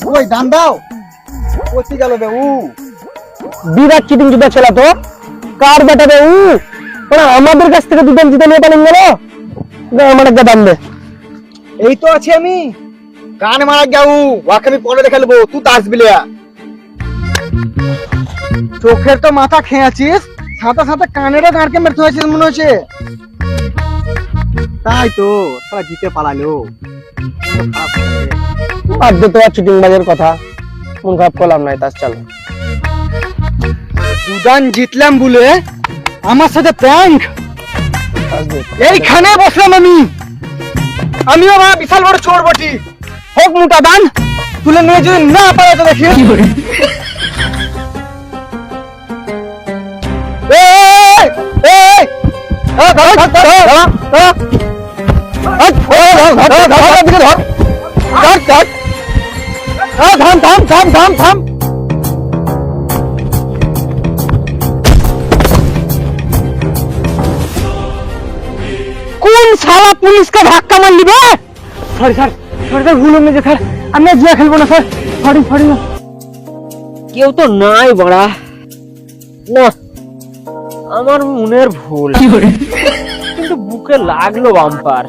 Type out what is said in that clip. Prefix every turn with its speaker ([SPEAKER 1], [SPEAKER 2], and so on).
[SPEAKER 1] ওই দান দাও কোথায় গেল বে উ
[SPEAKER 2] বিরাট চিটিং জুতা ছেলা তো কার বেটা বে উ ওরা আমাদের কাছ থেকে দুজন জিতে নিয়ে পালিয়ে গেল না আমার একটা দাম দে
[SPEAKER 1] এই তো আছি আমি কান মারা যাও ওকে আমি পরে দেখে নেবো তুই দাস বিলিয়া চোখের তো মাথা খেয়েছিস সাথে সাথে কানেরও গাঁড়কে মেরতে হয়েছিস মনে হচ্ছে তাই তো তারা জিতে পালালো
[SPEAKER 2] বাদ দে তো আর চিটিং বাজের কথা মন খারাপ করলাম নাই তাস চল
[SPEAKER 1] দুদান জিতলাম বলে আমার সাথে প্র্যাঙ্ক এইখানে বসলাম আমিও মা বিশাল বড় চোর বটি হোক মোটা দান তুলে নিয়ে যদি না পারে তো দেখি থাম
[SPEAKER 2] কোন শালা পুলিশকে ধাক্কা মারলি বে সরি স্যার ভুল হয়ে গেছে স্যার আমি আর জুয়া খেলবো না স্যার সরি না কেউ তো নাই বড়া না আমার মনের ভুল কিন্তু বুকে লাগলো বাম্পার